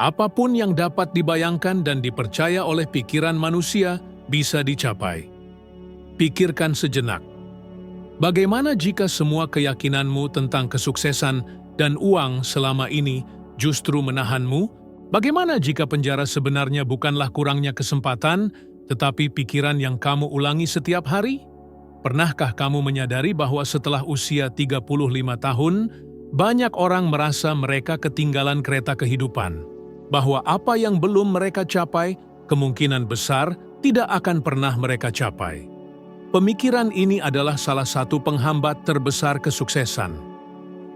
Apapun yang dapat dibayangkan dan dipercaya oleh pikiran manusia bisa dicapai. Pikirkan sejenak. Bagaimana jika semua keyakinanmu tentang kesuksesan dan uang selama ini justru menahanmu? Bagaimana jika penjara sebenarnya bukanlah kurangnya kesempatan, tetapi pikiran yang kamu ulangi setiap hari? Pernahkah kamu menyadari bahwa setelah usia 35 tahun, banyak orang merasa mereka ketinggalan kereta kehidupan? Bahwa apa yang belum mereka capai, kemungkinan besar tidak akan pernah mereka capai. Pemikiran ini adalah salah satu penghambat terbesar kesuksesan.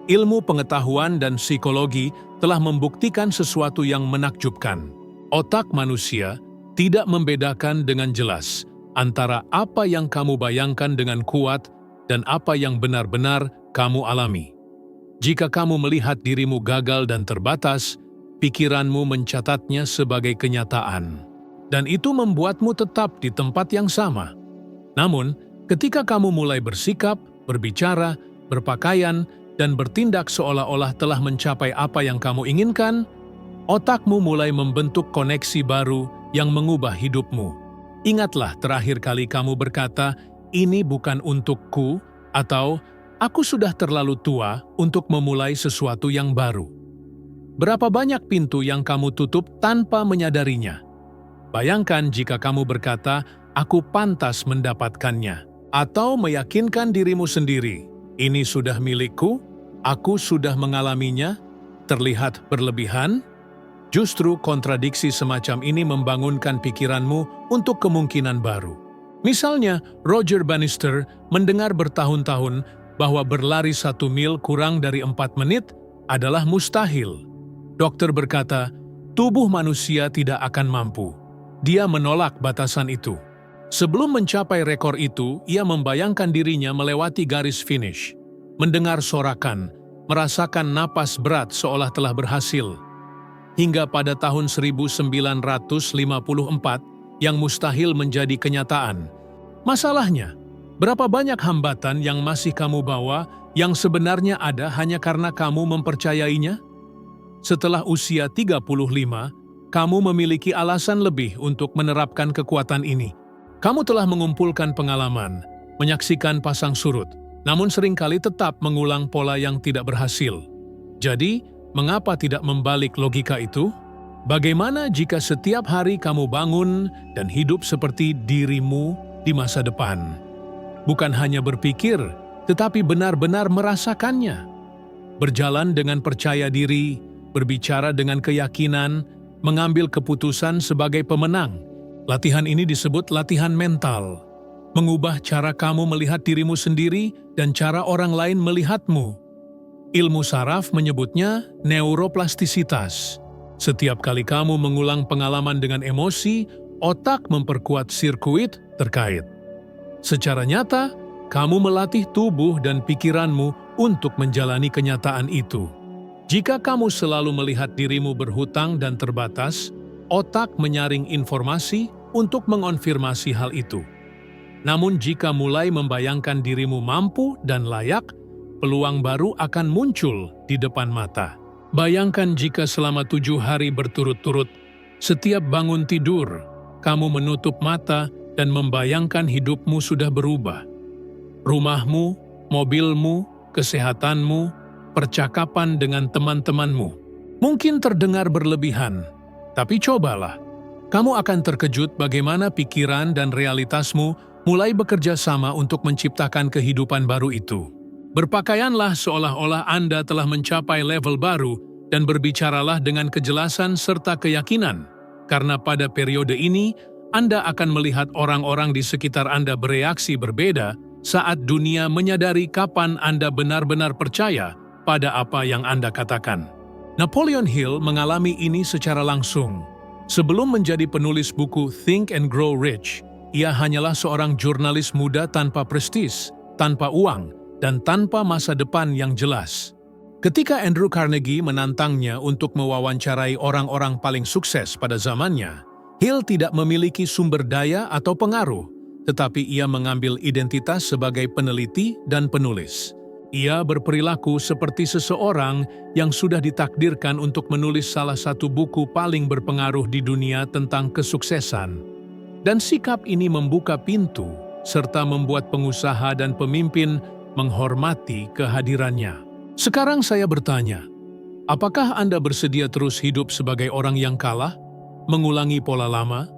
Ilmu pengetahuan dan psikologi telah membuktikan sesuatu yang menakjubkan. Otak manusia tidak membedakan dengan jelas antara apa yang kamu bayangkan dengan kuat dan apa yang benar-benar kamu alami. Jika kamu melihat dirimu gagal dan terbatas, pikiranmu mencatatnya sebagai kenyataan. Dan itu membuatmu tetap di tempat yang sama. Namun, ketika kamu mulai bersikap, berbicara, berpakaian, dan bertindak seolah-olah telah mencapai apa yang kamu inginkan, otakmu mulai membentuk koneksi baru yang mengubah hidupmu. Ingatlah terakhir kali kamu berkata, "Ini bukan untukku," atau "Aku sudah terlalu tua untuk memulai sesuatu yang baru." Berapa banyak pintu yang kamu tutup tanpa menyadarinya? Bayangkan jika kamu berkata, "Aku pantas mendapatkannya," atau meyakinkan dirimu sendiri, "Ini sudah milikku, aku sudah mengalaminya," terlihat berlebihan. Justru kontradiksi semacam ini membangunkan pikiranmu untuk kemungkinan baru. Misalnya, Roger Bannister mendengar bertahun-tahun bahwa berlari 1 mil kurang dari 4 menit adalah mustahil. Dokter berkata, tubuh manusia tidak akan mampu. Dia menolak batasan itu. Sebelum mencapai rekor itu, ia membayangkan dirinya melewati garis finish, mendengar sorakan, merasakan napas berat seolah telah berhasil. Hingga pada tahun 1954, yang mustahil menjadi kenyataan. Masalahnya, berapa banyak hambatan yang masih kamu bawa yang sebenarnya ada hanya karena kamu mempercayainya? Setelah usia 35, kamu memiliki alasan lebih untuk menerapkan kekuatan ini. Kamu telah mengumpulkan pengalaman, menyaksikan pasang surut, namun seringkali tetap mengulang pola yang tidak berhasil. Jadi, mengapa tidak membalik logika itu? Bagaimana jika setiap hari kamu bangun dan hidup seperti dirimu di masa depan? Bukan hanya berpikir, tetapi benar-benar merasakannya. Berjalan dengan percaya diri, berbicara dengan keyakinan, mengambil keputusan sebagai pemenang. Latihan ini disebut latihan mental. Mengubah cara kamu melihat dirimu sendiri dan cara orang lain melihatmu. Ilmu saraf menyebutnya neuroplastisitas. Setiap kali kamu mengulang pengalaman dengan emosi, otak memperkuat sirkuit terkait. Secara nyata, kamu melatih tubuh dan pikiranmu untuk menjalani kenyataan itu. Jika kamu selalu melihat dirimu berhutang dan terbatas, otak menyaring informasi untuk mengonfirmasi hal itu. Namun jika mulai membayangkan dirimu mampu dan layak, peluang baru akan muncul di depan mata. Bayangkan jika selama 7 hari berturut-turut, setiap bangun tidur, kamu menutup mata dan membayangkan hidupmu sudah berubah. Rumahmu, mobilmu, kesehatanmu, percakapan dengan teman-temanmu. Mungkin terdengar berlebihan, tapi cobalah. Kamu akan terkejut bagaimana pikiran dan realitasmu mulai bekerja sama untuk menciptakan kehidupan baru itu. Berpakaianlah seolah-olah Anda telah mencapai level baru dan berbicaralah dengan kejelasan serta keyakinan. Karena pada periode ini, Anda akan melihat orang-orang di sekitar Anda bereaksi berbeda saat dunia menyadari kapan Anda benar-benar percaya pada apa yang Anda katakan. Napoleon Hill mengalami ini secara langsung. Sebelum menjadi penulis buku Think and Grow Rich, ia hanyalah seorang jurnalis muda tanpa prestis, tanpa uang, dan tanpa masa depan yang jelas. Ketika Andrew Carnegie menantangnya untuk mewawancarai orang-orang paling sukses pada zamannya, Hill tidak memiliki sumber daya atau pengaruh, tetapi ia mengambil identitas sebagai peneliti dan penulis. Ia berperilaku seperti seseorang yang sudah ditakdirkan untuk menulis salah satu buku paling berpengaruh di dunia tentang kesuksesan. Dan sikap ini membuka pintu serta membuat pengusaha dan pemimpin menghormati kehadirannya. Sekarang saya bertanya, apakah Anda bersedia terus hidup sebagai orang yang kalah, mengulangi pola lama,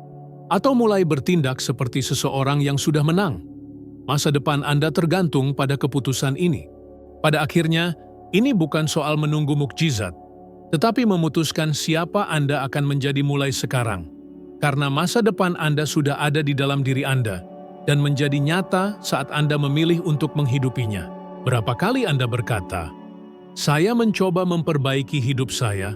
atau mulai bertindak seperti seseorang yang sudah menang? Masa depan Anda tergantung pada keputusan ini. Pada akhirnya, ini bukan soal menunggu mukjizat, tetapi memutuskan siapa Anda akan menjadi mulai sekarang. Karena masa depan Anda sudah ada di dalam diri Anda dan menjadi nyata saat Anda memilih untuk menghidupinya. Berapa kali Anda berkata, "Saya mencoba memperbaiki hidup saya"?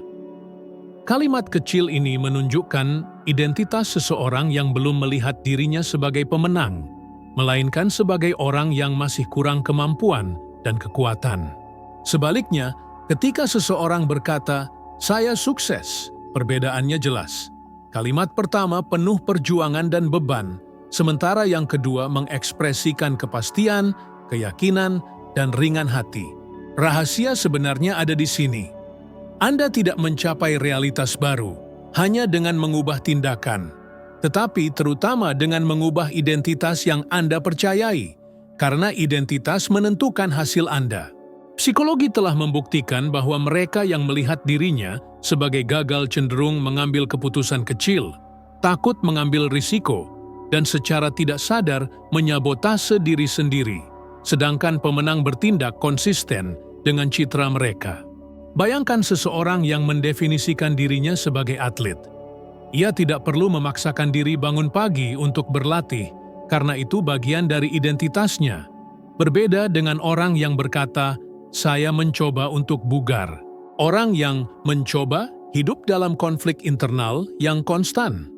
Kalimat kecil ini menunjukkan identitas seseorang yang belum melihat dirinya sebagai pemenang, melainkan sebagai orang yang masih kurang kemampuan dan kekuatan. Sebaliknya, ketika seseorang berkata, "Saya sukses," perbedaannya jelas. Kalimat pertama penuh perjuangan dan beban, sementara yang kedua mengekspresikan kepastian, keyakinan, dan ringan hati. Rahasia sebenarnya ada di sini. Anda tidak mencapai realitas baru hanya dengan mengubah tindakan, tetapi terutama dengan mengubah identitas yang Anda percayai. Karena identitas menentukan hasil Anda. Psikologi telah membuktikan bahwa mereka yang melihat dirinya sebagai gagal cenderung mengambil keputusan kecil, takut mengambil risiko, dan secara tidak sadar menyabotase diri sendiri, sedangkan pemenang bertindak konsisten dengan citra mereka. Bayangkan seseorang yang mendefinisikan dirinya sebagai atlet. Ia tidak perlu memaksakan diri bangun pagi untuk berlatih, karena itu bagian dari identitasnya. Berbeda dengan orang yang berkata, "Saya mencoba untuk bugar." Orang yang mencoba hidup dalam konflik internal yang konstan.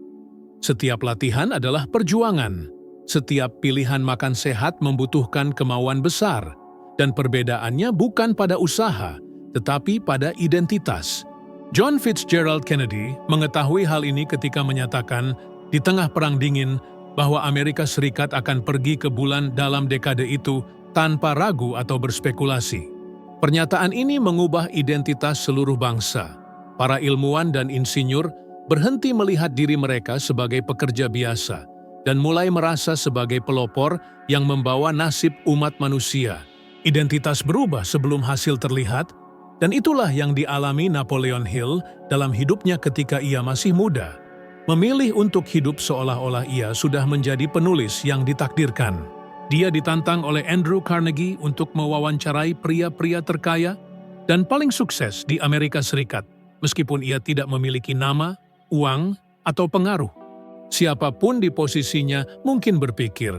Setiap latihan adalah perjuangan. Setiap pilihan makan sehat membutuhkan kemauan besar. Dan perbedaannya bukan pada usaha, tetapi pada identitas. John Fitzgerald Kennedy mengetahui hal ini ketika menyatakan, di tengah Perang Dingin, bahwa Amerika Serikat akan pergi ke bulan dalam dekade itu tanpa ragu atau berspekulasi. Pernyataan ini mengubah identitas seluruh bangsa. Para ilmuwan dan insinyur berhenti melihat diri mereka sebagai pekerja biasa dan mulai merasa sebagai pelopor yang membawa nasib umat manusia. Identitas berubah sebelum hasil terlihat, dan itulah yang dialami Napoleon Hill dalam hidupnya ketika ia masih muda. Memilih untuk hidup seolah-olah ia sudah menjadi penulis yang ditakdirkan. Dia ditantang oleh Andrew Carnegie untuk mewawancarai pria-pria terkaya dan paling sukses di Amerika Serikat, meskipun ia tidak memiliki nama, uang, atau pengaruh. Siapapun di posisinya mungkin berpikir,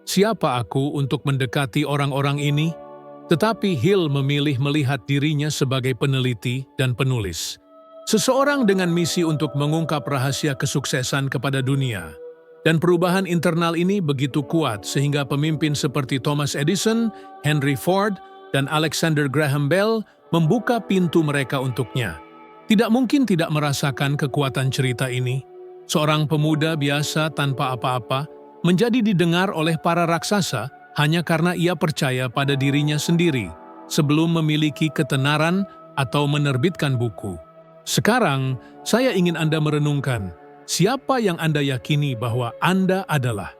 "Siapa aku untuk mendekati orang-orang ini?" Tetapi Hill memilih melihat dirinya sebagai peneliti dan penulis. Seseorang dengan misi untuk mengungkap rahasia kesuksesan kepada dunia. Dan perubahan internal ini begitu kuat sehingga pemimpin seperti Thomas Edison, Henry Ford, dan Alexander Graham Bell membuka pintu mereka untuknya. Tidak mungkin tidak merasakan kekuatan cerita ini. Seorang pemuda biasa tanpa apa-apa menjadi didengar oleh para raksasa hanya karena ia percaya pada dirinya sendiri sebelum memiliki ketenaran atau menerbitkan buku. Sekarang, saya ingin Anda merenungkan, siapa yang Anda yakini bahwa Anda adalah?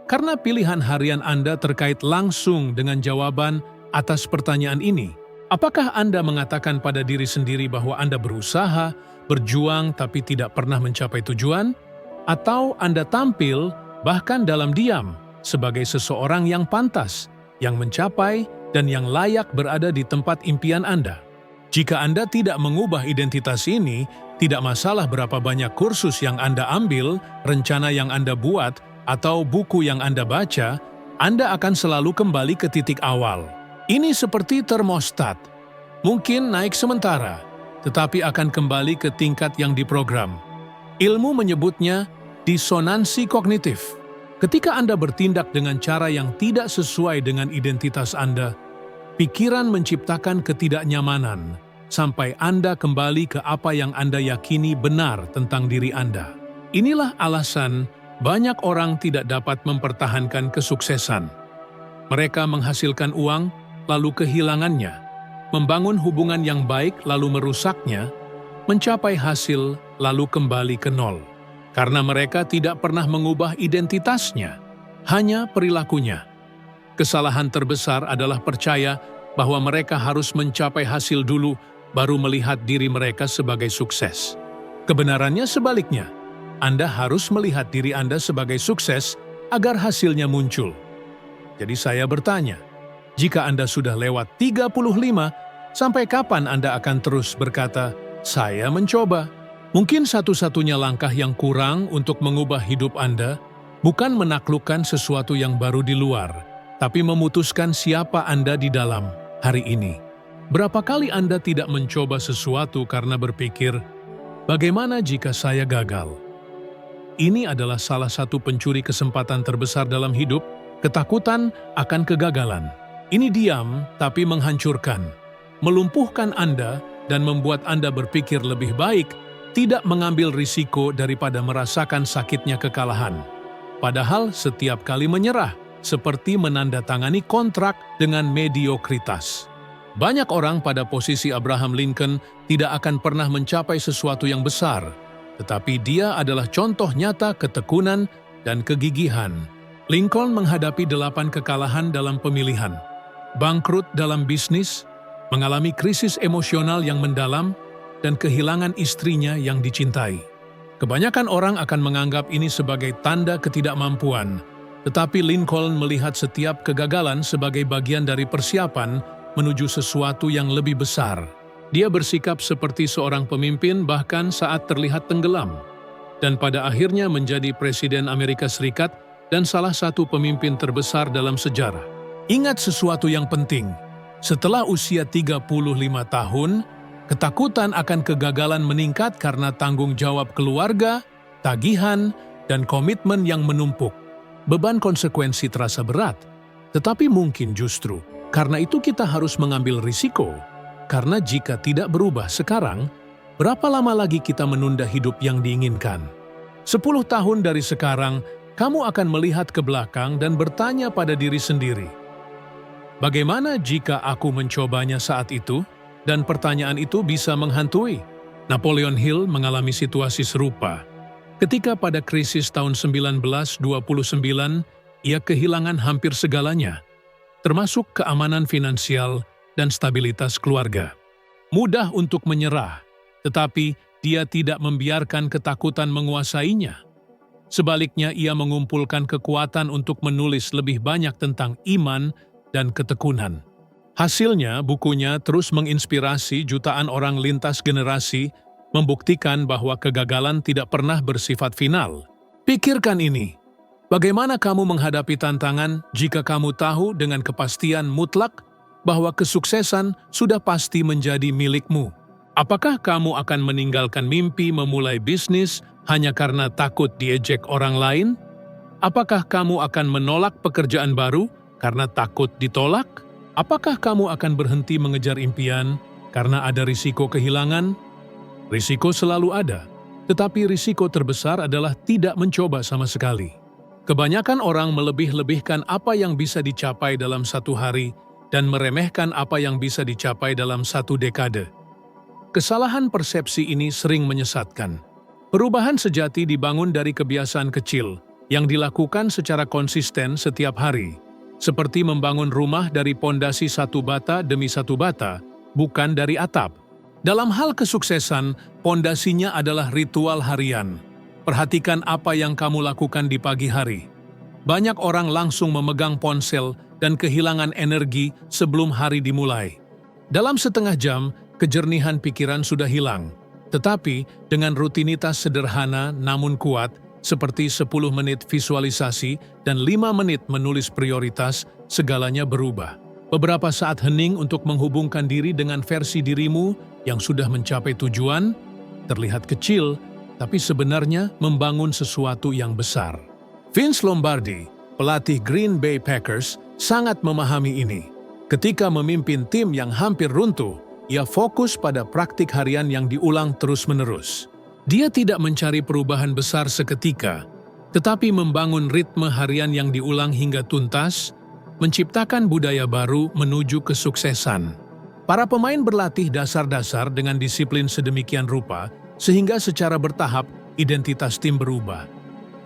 Karena pilihan harian Anda terkait langsung dengan jawaban atas pertanyaan ini. Apakah Anda mengatakan pada diri sendiri bahwa Anda berusaha, berjuang tapi tidak pernah mencapai tujuan? Atau Anda tampil, bahkan dalam diam, sebagai seseorang yang pantas, yang mencapai, dan yang layak berada di tempat impian Anda? Jika Anda tidak mengubah identitas ini, tidak masalah berapa banyak kursus yang Anda ambil, rencana yang Anda buat, atau buku yang Anda baca, Anda akan selalu kembali ke titik awal. Ini seperti termostat. Mungkin naik sementara, tetapi akan kembali ke tingkat yang diprogram. Ilmu menyebutnya disonansi kognitif. Ketika Anda bertindak dengan cara yang tidak sesuai dengan identitas Anda, pikiran menciptakan ketidaknyamanan sampai Anda kembali ke apa yang Anda yakini benar tentang diri Anda. Inilah alasan banyak orang tidak dapat mempertahankan kesuksesan. Mereka menghasilkan uang, lalu kehilangannya, membangun hubungan yang baik lalu merusaknya, mencapai hasil lalu kembali ke nol. Karena mereka tidak pernah mengubah identitasnya, hanya perilakunya. Kesalahan terbesar adalah percaya bahwa mereka harus mencapai hasil dulu baru melihat diri mereka sebagai sukses. Kebenarannya sebaliknya, Anda harus melihat diri Anda sebagai sukses agar hasilnya muncul. Jadi saya bertanya, jika Anda sudah lewat 35, sampai kapan Anda akan terus berkata, "Saya mencoba"? Mungkin satu-satunya langkah yang kurang untuk mengubah hidup Anda bukan menaklukkan sesuatu yang baru di luar, tapi memutuskan siapa Anda di dalam hari ini. Berapa kali Anda tidak mencoba sesuatu karena berpikir, "Bagaimana jika saya gagal?" Ini adalah salah satu pencuri kesempatan terbesar dalam hidup, ketakutan akan kegagalan. Ini diam tapi menghancurkan, melumpuhkan Anda dan membuat Anda berpikir lebih baik tidak mengambil risiko daripada merasakan sakitnya kekalahan. Padahal setiap kali menyerah, seperti menandatangani kontrak dengan mediokritas. Banyak orang pada posisi Abraham Lincoln tidak akan pernah mencapai sesuatu yang besar, tetapi dia adalah contoh nyata ketekunan dan kegigihan. Lincoln menghadapi 8 kekalahan dalam pemilihan, bangkrut dalam bisnis, mengalami krisis emosional yang mendalam, dan kehilangan istrinya yang dicintai. Kebanyakan orang akan menganggap ini sebagai tanda ketidakmampuan, tetapi Lincoln melihat setiap kegagalan sebagai bagian dari persiapan menuju sesuatu yang lebih besar. Dia bersikap seperti seorang pemimpin bahkan saat terlihat tenggelam, dan pada akhirnya menjadi Presiden Amerika Serikat dan salah satu pemimpin terbesar dalam sejarah. Ingat sesuatu yang penting, setelah usia 35 tahun, ketakutan akan kegagalan meningkat karena tanggung jawab keluarga, tagihan, dan komitmen yang menumpuk. Beban konsekuensi terasa berat, tetapi mungkin justru karena itu kita harus mengambil risiko. Karena jika tidak berubah sekarang, berapa lama lagi kita menunda hidup yang diinginkan? 10 tahun dari sekarang, kamu akan melihat ke belakang dan bertanya pada diri sendiri, bagaimana jika aku mencobanya saat itu? Dan pertanyaan itu bisa menghantui. Napoleon Hill mengalami situasi serupa. Ketika pada krisis tahun 1929, ia kehilangan hampir segalanya, termasuk keamanan finansial dan stabilitas keluarga. Mudah untuk menyerah, tetapi dia tidak membiarkan ketakutan menguasainya. Sebaliknya, ia mengumpulkan kekuatan untuk menulis lebih banyak tentang iman dan ketekunan. Hasilnya, bukunya terus menginspirasi jutaan orang lintas generasi, membuktikan bahwa kegagalan tidak pernah bersifat final. Pikirkan ini, bagaimana kamu menghadapi tantangan jika kamu tahu dengan kepastian mutlak bahwa kesuksesan sudah pasti menjadi milikmu? Apakah kamu akan meninggalkan mimpi memulai bisnis hanya karena takut diejek orang lain? Apakah kamu akan menolak pekerjaan baru karena takut ditolak? Apakah kamu akan berhenti mengejar impian karena ada risiko kehilangan? Risiko selalu ada, tetapi risiko terbesar adalah tidak mencoba sama sekali. Kebanyakan orang melebih-lebihkan apa yang bisa dicapai dalam satu hari dan meremehkan apa yang bisa dicapai dalam satu dekade. Kesalahan persepsi ini sering menyesatkan. Perubahan sejati dibangun dari kebiasaan kecil yang dilakukan secara konsisten setiap hari. Seperti membangun rumah dari pondasi satu bata demi satu bata, bukan dari atap. Dalam hal kesuksesan, pondasinya adalah ritual harian. Perhatikan apa yang kamu lakukan di pagi hari. Banyak orang langsung memegang ponsel dan kehilangan energi sebelum hari dimulai. Dalam setengah jam, kejernihan pikiran sudah hilang. Tetapi, dengan rutinitas sederhana namun kuat, seperti 10 menit visualisasi dan 5 menit menulis prioritas, segalanya berubah. Beberapa saat hening untuk menghubungkan diri dengan versi dirimu yang sudah mencapai tujuan, terlihat kecil, tapi sebenarnya membangun sesuatu yang besar. Vince Lombardi, pelatih Green Bay Packers, sangat memahami ini. Ketika memimpin tim yang hampir runtuh, ia fokus pada praktik harian yang diulang terus-menerus. Dia tidak mencari perubahan besar seketika, tetapi membangun ritme harian yang diulang hingga tuntas, Menciptakan budaya baru menuju kesuksesan. Para pemain berlatih dasar-dasar dengan disiplin sedemikian rupa, sehingga secara bertahap identitas tim berubah.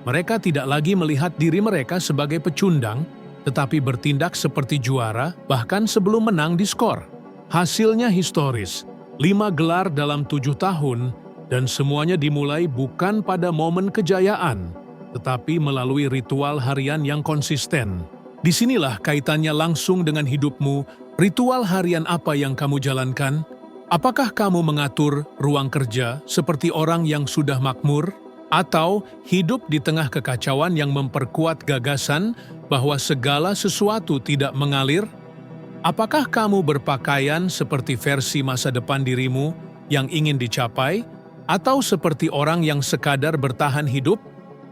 Mereka tidak lagi melihat diri mereka sebagai pecundang, tetapi bertindak seperti juara bahkan sebelum menang di skor. Hasilnya historis, 5 gelar dalam 7 tahun, dan semuanya dimulai bukan pada momen kejayaan, tetapi melalui ritual harian yang konsisten. Disinilah kaitannya langsung dengan hidupmu. Ritual harian apa yang kamu jalankan? Apakah kamu mengatur ruang kerja seperti orang yang sudah makmur? Atau hidup di tengah kekacauan yang memperkuat gagasan bahwa segala sesuatu tidak mengalir? Apakah kamu berpakaian seperti versi masa depan dirimu yang ingin dicapai? Atau seperti orang yang sekadar bertahan hidup?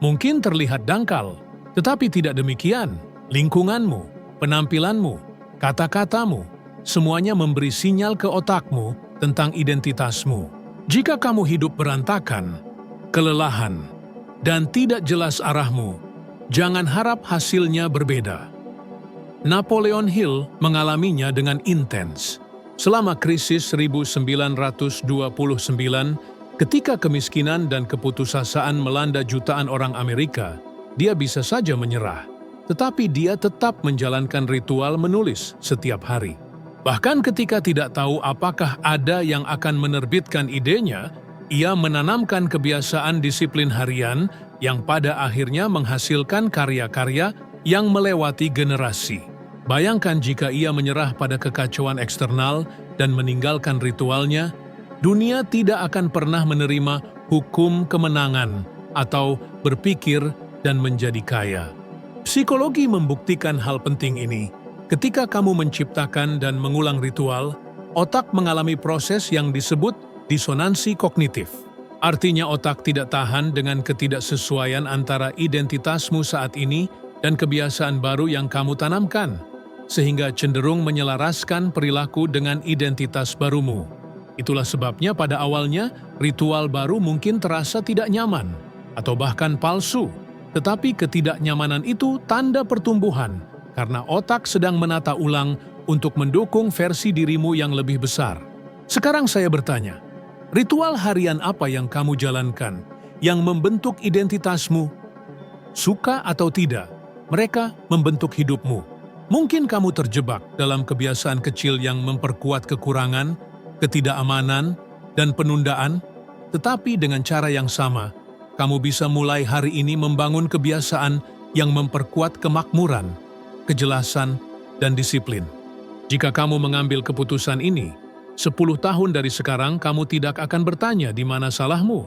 Mungkin terlihat dangkal, tetapi tidak demikian. Lingkunganmu, penampilanmu, kata-katamu, semuanya memberi sinyal ke otakmu tentang identitasmu. Jika kamu hidup berantakan, kelelahan, dan tidak jelas arahmu, jangan harap hasilnya berbeda. Napoleon Hill mengalaminya dengan intens. Selama krisis 1929, ketika kemiskinan dan keputusasaan melanda jutaan orang Amerika, dia bisa saja menyerah. Tetapi dia tetap menjalankan ritual menulis setiap hari. Bahkan ketika tidak tahu apakah ada yang akan menerbitkan idenya, ia menanamkan kebiasaan disiplin harian yang pada akhirnya menghasilkan karya-karya yang melewati generasi. Bayangkan jika ia menyerah pada kekacauan eksternal dan meninggalkan ritualnya, dunia tidak akan pernah menerima hukum kemenangan atau berpikir dan menjadi kaya. Psikologi membuktikan hal penting ini. Ketika kamu menciptakan dan mengulang ritual, otak mengalami proses yang disebut disonansi kognitif. Artinya otak tidak tahan dengan ketidaksesuaian antara identitasmu saat ini dan kebiasaan baru yang kamu tanamkan, sehingga cenderung menyelaraskan perilaku dengan identitas barumu. Itulah sebabnya pada awalnya, ritual baru mungkin terasa tidak nyaman atau bahkan palsu. Tetapi ketidaknyamanan itu tanda pertumbuhan, karena otak sedang menata ulang untuk mendukung versi dirimu yang lebih besar. Sekarang saya bertanya, ritual harian apa yang kamu jalankan, yang membentuk identitasmu? Suka atau tidak, mereka membentuk hidupmu. Mungkin kamu terjebak dalam kebiasaan kecil yang memperkuat kekurangan, ketidakamanan, dan penundaan, tetapi dengan cara yang sama, kamu bisa mulai hari ini membangun kebiasaan yang memperkuat kemakmuran, kejelasan, dan disiplin. Jika kamu mengambil keputusan ini, 10 tahun dari sekarang kamu tidak akan bertanya di mana salahmu,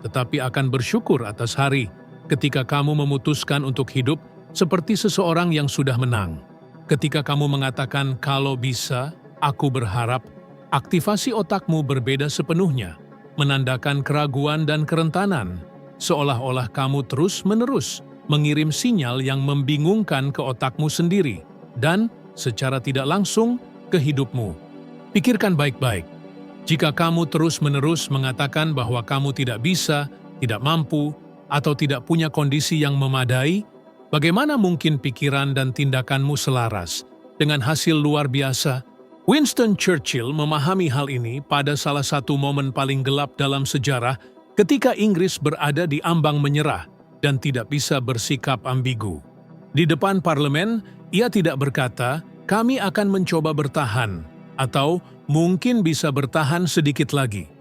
tetapi akan bersyukur atas hari ketika kamu memutuskan untuk hidup seperti seseorang yang sudah menang. Ketika kamu mengatakan kalau bisa, aku berharap, aktivasi otakmu berbeda sepenuhnya, menandakan keraguan dan kerentanan, seolah-olah kamu terus-menerus mengirim sinyal yang membingungkan ke otakmu sendiri dan secara tidak langsung ke hidupmu. Pikirkan baik-baik. Jika kamu terus-menerus mengatakan bahwa kamu tidak bisa, tidak mampu, atau tidak punya kondisi yang memadai, bagaimana mungkin pikiran dan tindakanmu selaras dengan hasil luar biasa? Winston Churchill memahami hal ini pada salah satu momen paling gelap dalam sejarah ketika Inggris berada di ambang menyerah dan tidak bisa bersikap ambigu. Di depan parlemen, ia tidak berkata, "Kami akan mencoba bertahan," atau "mungkin bisa bertahan sedikit lagi."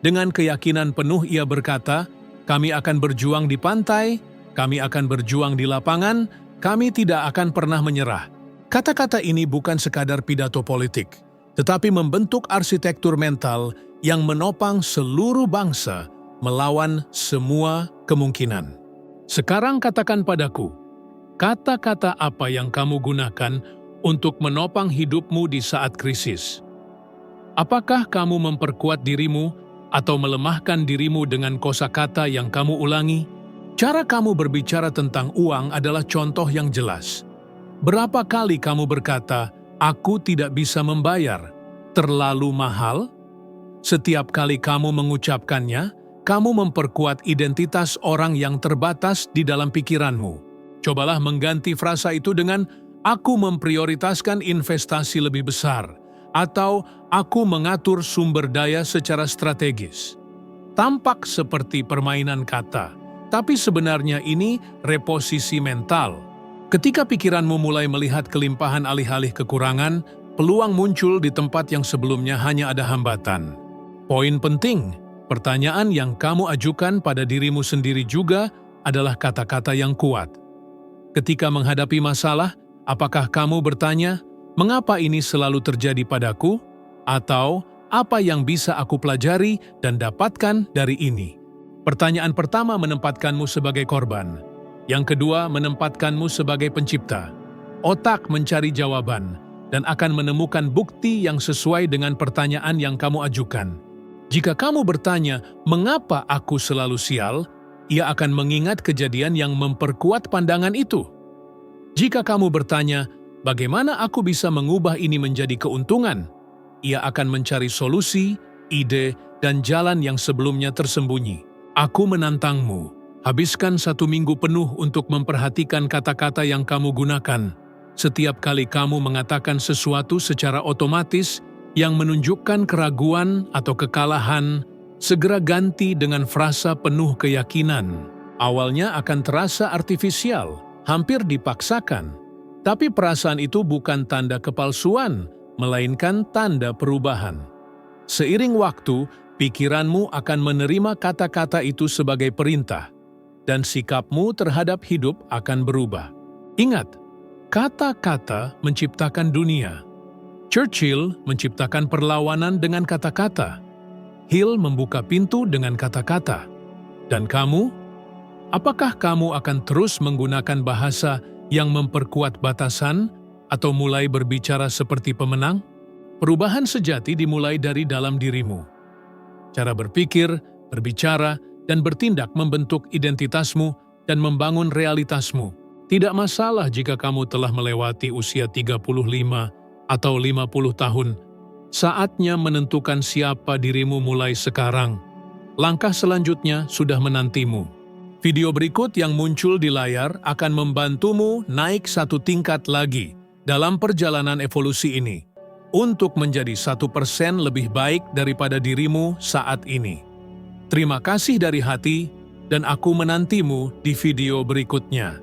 Dengan keyakinan penuh ia berkata, "Kami akan berjuang di pantai, kami akan berjuang di lapangan, kami tidak akan pernah menyerah." Kata-kata ini bukan sekadar pidato politik, tetapi membentuk arsitektur mental yang menopang seluruh bangsa melawan semua kemungkinan. Sekarang katakan padaku, kata-kata apa yang kamu gunakan untuk menopang hidupmu di saat krisis? Apakah kamu memperkuat dirimu atau melemahkan dirimu dengan kosakata yang kamu ulangi? Cara kamu berbicara tentang uang adalah contoh yang jelas. Berapa kali kamu berkata, "Aku tidak bisa membayar, terlalu mahal"? Setiap kali kamu mengucapkannya, kamu memperkuat identitas orang yang terbatas di dalam pikiranmu. Cobalah mengganti frasa itu dengan, Aku memprioritaskan investasi lebih besar, atau aku mengatur sumber daya secara strategis. Tampak seperti permainan kata, tapi sebenarnya ini reposisi mental. Ketika pikiranmu mulai melihat kelimpahan alih-alih kekurangan, peluang muncul di tempat yang sebelumnya hanya ada hambatan. Poin penting, pertanyaan yang kamu ajukan pada dirimu sendiri juga adalah kata-kata yang kuat. Ketika menghadapi masalah, apakah kamu bertanya, "Mengapa ini selalu terjadi padaku?" Atau, "Apa yang bisa aku pelajari dan dapatkan dari ini?" Pertanyaan pertama menempatkanmu sebagai korban. Yang kedua menempatkanmu sebagai pencipta. Otak mencari jawaban dan akan menemukan bukti yang sesuai dengan pertanyaan yang kamu ajukan. Jika kamu bertanya, "Mengapa aku selalu sial?" Ia akan mengingat kejadian yang memperkuat pandangan itu. Jika kamu bertanya, "Bagaimana aku bisa mengubah ini menjadi keuntungan?" Ia akan mencari solusi, ide, dan jalan yang sebelumnya tersembunyi. Aku menantangmu. Habiskan 1 minggu penuh untuk memperhatikan kata-kata yang kamu gunakan. Setiap kali kamu mengatakan sesuatu secara otomatis yang menunjukkan keraguan atau kekalahan, segera ganti dengan frasa penuh keyakinan. Awalnya akan terasa artifisial, hampir dipaksakan. Tapi perasaan itu bukan tanda kepalsuan, melainkan tanda perubahan. Seiring waktu, pikiranmu akan menerima kata-kata itu sebagai perintah, dan sikapmu terhadap hidup akan berubah. Ingat, kata-kata menciptakan dunia. Churchill menciptakan perlawanan dengan kata-kata. Hill membuka pintu dengan kata-kata. Dan kamu? Apakah kamu akan terus menggunakan bahasa yang memperkuat batasan atau mulai berbicara seperti pemenang? Perubahan sejati dimulai dari dalam dirimu. Cara berpikir, berbicara, dan bertindak membentuk identitasmu dan membangun realitasmu. Tidak masalah jika kamu telah melewati usia 35 atau 50 tahun. Saatnya menentukan siapa dirimu mulai sekarang. Langkah selanjutnya sudah menantimu. Video berikut yang muncul di layar akan membantumu naik 1 tingkat lagi dalam perjalanan evolusi ini untuk menjadi 1% lebih baik daripada dirimu saat ini. Terima kasih dari hati, dan aku menantimu di video berikutnya.